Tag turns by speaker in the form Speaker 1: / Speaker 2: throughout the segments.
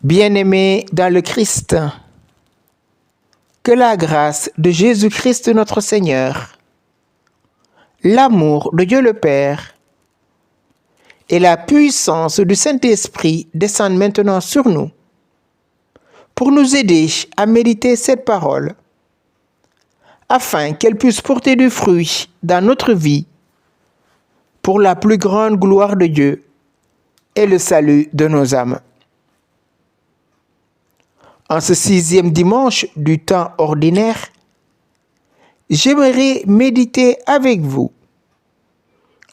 Speaker 1: Bien-aimés dans le Christ, que la grâce de Jésus-Christ notre Seigneur, l'amour de Dieu le Père et la puissance du Saint-Esprit descendent maintenant sur nous pour nous aider à méditer cette parole afin qu'elle puisse porter du fruit dans notre vie pour la plus grande gloire de Dieu et le salut de nos âmes. En ce 6e dimanche du temps ordinaire, j'aimerais méditer avec vous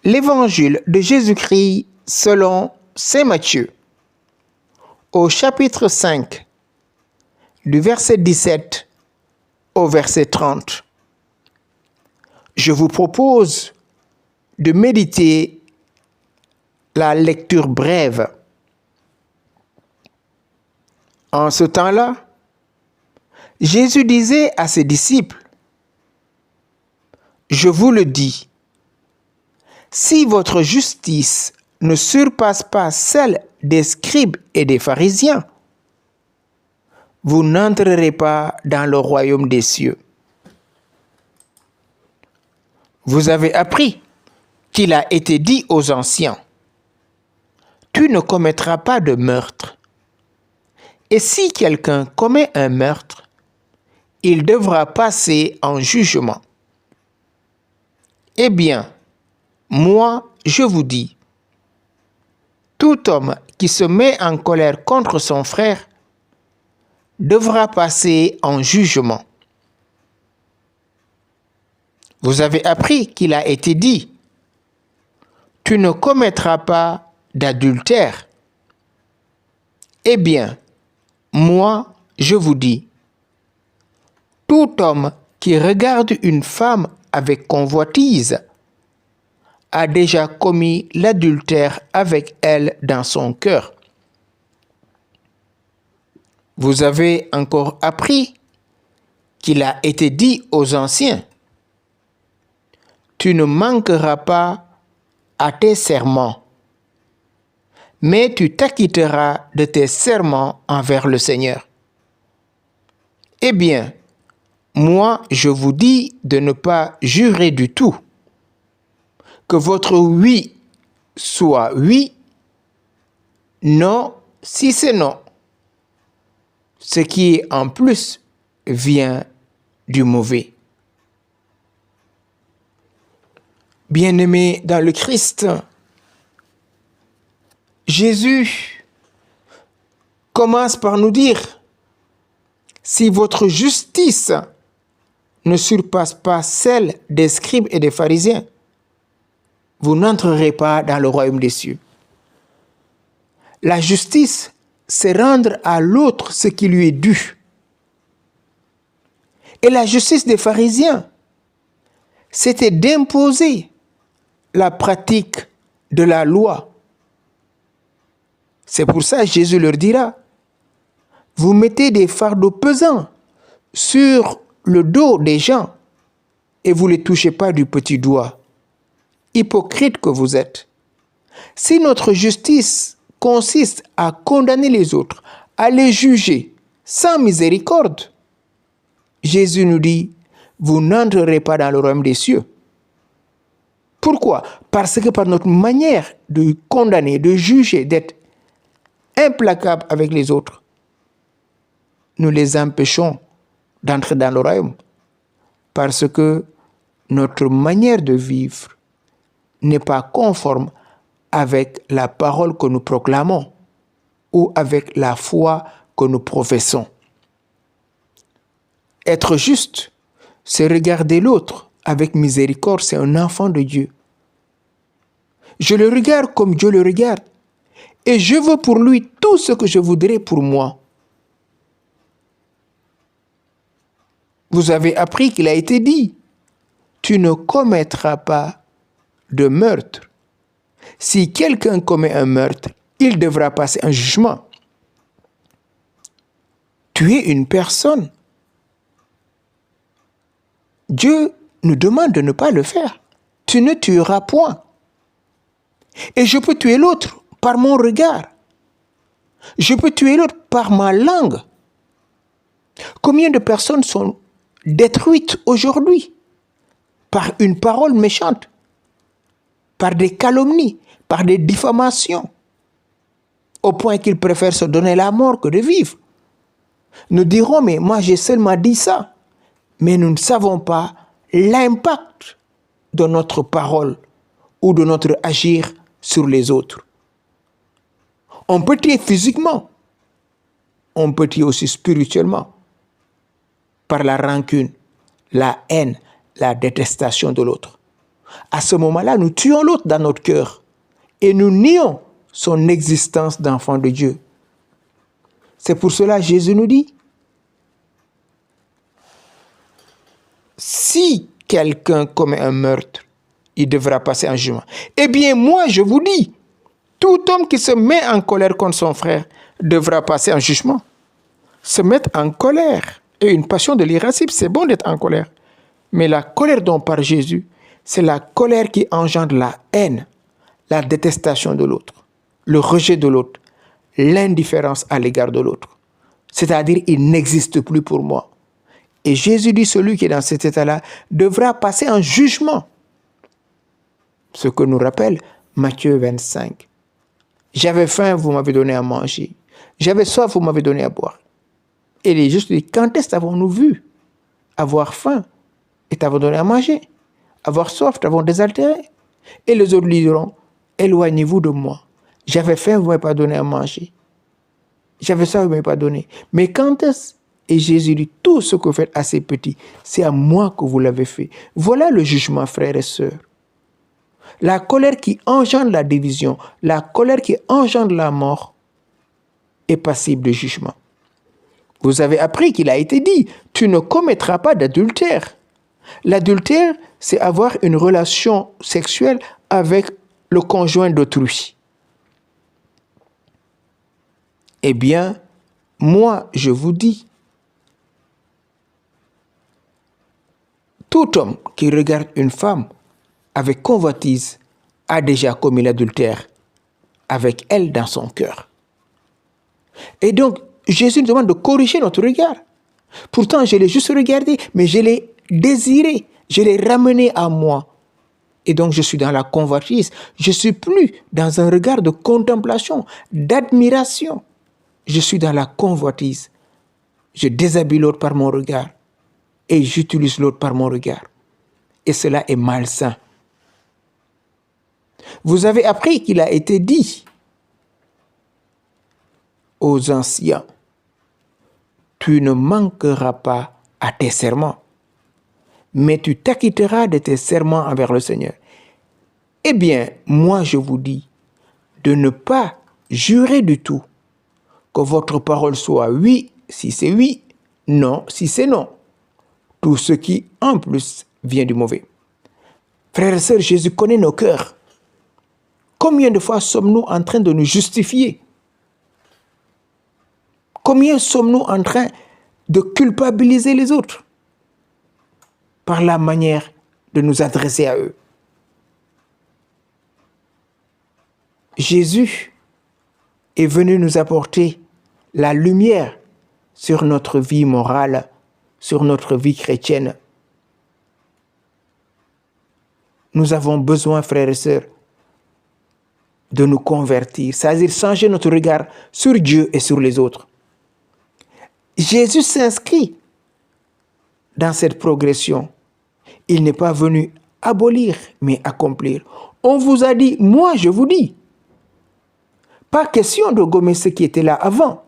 Speaker 1: l'évangile de Jésus-Christ selon saint Matthieu, au chapitre 5, du verset 17 au verset 30. Je vous propose de méditer la lecture brève. En ce temps-là, Jésus disait à ses disciples, « Je vous le dis, si votre justice ne surpasse pas celle des scribes et des pharisiens, vous n'entrerez pas dans le royaume des cieux. Vous avez appris qu'il a été dit aux anciens, « Tu ne commettras pas de meurtre. » Et si quelqu'un commet un meurtre, il devra passer en jugement. Eh bien, moi, je vous dis, tout homme qui se met en colère contre son frère devra passer en jugement. Vous avez appris qu'il a été dit, « Tu ne commettras pas d'adultère. » Eh bien, moi, je vous dis, tout homme qui regarde une femme avec convoitise a déjà commis l'adultère avec elle dans son cœur. Vous avez encore appris qu'il a été dit aux anciens, « Tu ne manqueras pas à tes serments, mais tu t'acquitteras de tes serments envers le Seigneur. » Eh bien, moi, je vous dis de ne pas jurer du tout, que votre oui soit oui, non si c'est non. Ce qui est en plus vient du mauvais. Bien-aimés dans le Christ, Jésus commence par nous dire, si votre justice ne surpasse pas celle des scribes et des pharisiens, vous n'entrerez pas dans le royaume des cieux. La justice, c'est rendre à l'autre ce qui lui est dû. Et la justice des pharisiens, c'était d'imposer la pratique de la loi. C'est pour ça que Jésus leur dira, vous mettez des fardeaux pesants sur le dos des gens et vous ne les touchez pas du petit doigt. Hypocrite que vous êtes. Si notre justice consiste à condamner les autres, à les juger sans miséricorde, Jésus nous dit, vous n'entrerez pas dans le royaume des cieux. Pourquoi? Parce que par notre manière de condamner, de juger, d'être implacable avec les autres, nous les empêchons d'entrer dans le royaume. Parce que notre manière de vivre n'est pas conforme avec la parole que nous proclamons ou avec la foi que nous professons. Être juste, c'est regarder l'autre avec miséricorde, c'est un enfant de Dieu. Je le regarde comme Dieu le regarde et je veux pour lui tout ce que je voudrais pour moi. Vous avez appris qu'il a été dit, tu ne commettras pas de meurtre. Si quelqu'un commet un meurtre, il devra passer un jugement. Tuer une personne, Dieu nous demande de ne pas le faire. Tu ne tueras point. Et je peux tuer l'autre par mon regard. Je peux tuer l'autre par ma langue. Combien de personnes sont détruites aujourd'hui par une parole méchante, par des calomnies, par des diffamations, au point qu'ils préfèrent se donner la mort que de vivre. Nous dirons, mais moi j'ai seulement dit ça. Mais nous ne savons pas l'impact de notre parole ou de notre agir sur les autres. On peut tuer physiquement, on peut tuer aussi spirituellement, par la rancune, la haine, la détestation de l'autre. À ce moment-là, nous tuons l'autre dans notre cœur et nous nions son existence d'enfant de Dieu. C'est pour cela que Jésus nous dit, si quelqu'un commet un meurtre, il devra passer en jugement. Eh bien, moi, je vous dis, tout homme qui se met en colère contre son frère devra passer en jugement. Se mettre en colère et une passion de l'irascible, c'est bon d'être en colère. Mais la colère dont parle Jésus, c'est la colère qui engendre la haine, la détestation de l'autre, le rejet de l'autre, l'indifférence à l'égard de l'autre. C'est-à-dire, il n'existe plus pour moi. Et Jésus dit, celui qui est dans cet état-là devra passer en jugement. Ce que nous rappelle Matthieu 25. J'avais faim, vous m'avez donné à manger. J'avais soif, vous m'avez donné à boire. Et les justes disent, quand est-ce qu'avons-nous vu avoir faim et t'avons donné à manger? Avoir soif, t'avons désaltéré. Et les autres lui diront, éloignez-vous de moi. J'avais faim, vous ne m'avez pas donné à manger. J'avais soif, vous ne m'avez pas donné. Mais quand est-ce? Et Jésus dit, tout ce que vous faites à ces petits, c'est à moi que vous l'avez fait. Voilà le jugement, frères et sœurs. La colère qui engendre la division, la colère qui engendre la mort, est passible de jugement. Vous avez appris qu'il a été dit, tu ne commettras pas d'adultère. L'adultère, c'est avoir une relation sexuelle avec le conjoint d'autrui. Eh bien, moi, je vous dis, tout homme qui regarde une femme avec convoitise a déjà commis l'adultère avec elle dans son cœur. Et donc, Jésus nous demande de corriger notre regard. Pourtant, je l'ai juste regardé, mais je l'ai désiré, je l'ai ramené à moi. Et donc, je suis dans la convoitise. Je ne suis plus dans un regard de contemplation, d'admiration. Je suis dans la convoitise. Je déshabille l'autre par mon regard et j'utilise l'autre par mon regard. Et cela est malsain. Vous avez appris qu'il a été dit aux anciens, tu ne manqueras pas à tes serments, mais tu t'acquitteras de tes serments envers le Seigneur. Eh bien, moi je vous dis de ne pas jurer du tout, que votre parole soit oui si c'est oui, non si c'est non. Tout ce qui, en plus, vient du mauvais. Frères et sœurs, Jésus connaît nos cœurs. Combien de fois sommes-nous en train de nous justifier? Combien sommes-nous en train de culpabiliser les autres par la manière de nous adresser à eux? Jésus est venu nous apporter la lumière sur notre vie morale, sur notre vie chrétienne. Nous avons besoin, frères et sœurs, de nous convertir, c'est-à-dire changer notre regard sur Dieu et sur les autres. Jésus s'inscrit dans cette progression. Il n'est pas venu abolir, mais accomplir. On vous a dit, moi je vous dis. Pas question de gommer ce qui était là avant.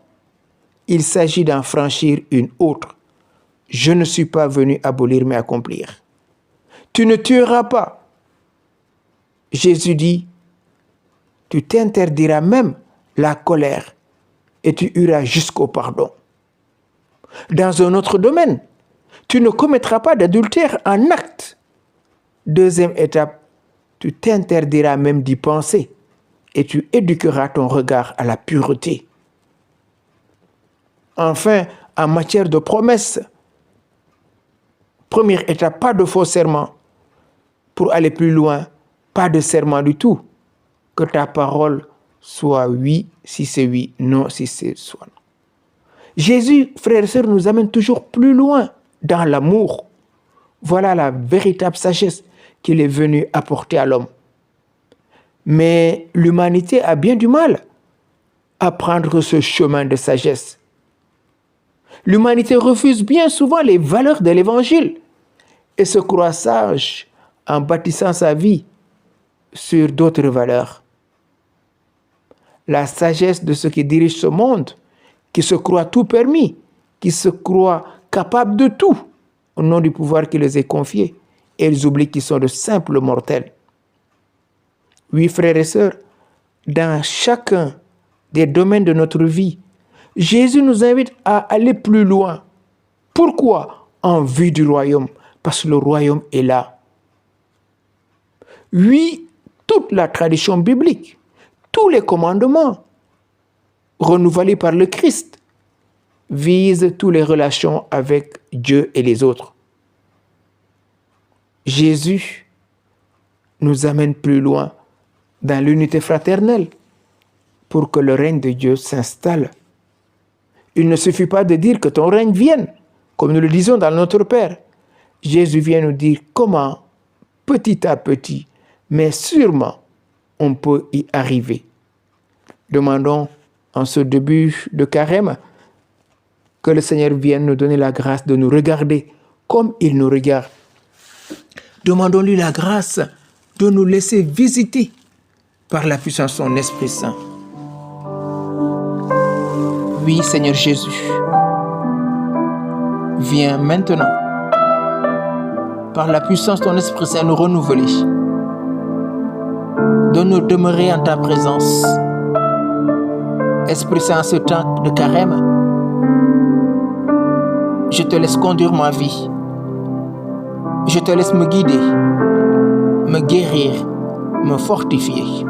Speaker 1: Il s'agit d'en franchir une autre. Je ne suis pas venu abolir, mais accomplir. Tu ne tueras pas. Jésus dit, tu t'interdiras même la colère et tu iras jusqu'au pardon. Dans un autre domaine, tu ne commettras pas d'adultère en acte. Deuxième étape, tu t'interdiras même d'y penser et tu éduqueras ton regard à la pureté. Enfin, en matière de promesses, première étape, pas de faux serments. Pour aller plus loin, pas de serment du tout. Que ta parole soit oui si c'est oui, non si c'est soit non. Jésus, frères et sœurs, nous amène toujours plus loin dans l'amour. Voilà la véritable sagesse qu'il est venu apporter à l'homme. Mais l'humanité a bien du mal à prendre ce chemin de sagesse. L'humanité refuse bien souvent les valeurs de l'Évangile et se croit sage en bâtissant sa vie sur d'autres valeurs. La sagesse de ceux qui dirigent ce monde, qui se croient tout permis, qui se croient capables de tout au nom du pouvoir qui les est confié, et ils oublient qu'ils sont de simples mortels. Oui, frères et sœurs, dans chacun des domaines de notre vie, Jésus nous invite à aller plus loin. Pourquoi? En vue du royaume, parce que le royaume est là. Oui, toute la tradition biblique, tous les commandements renouvelés par le Christ visent toutes les relations avec Dieu et les autres. Jésus nous amène plus loin dans l'unité fraternelle pour que le règne de Dieu s'installe. Il ne suffit pas de dire que ton règne vienne, comme nous le disons dans notre Père. Jésus vient nous dire comment, petit à petit, mais sûrement, on peut y arriver. Demandons en ce début de carême que le Seigneur vienne nous donner la grâce de nous regarder comme il nous regarde. Demandons-lui la grâce de nous laisser visiter par la puissance de son Esprit Saint. Oui, Seigneur Jésus, viens maintenant, par la puissance de ton Esprit Saint, nous renouveler, de nous demeurer en ta présence. Esprit Saint, en ce temps de carême, je te laisse conduire ma vie. Je te laisse me guider, me guérir, me fortifier.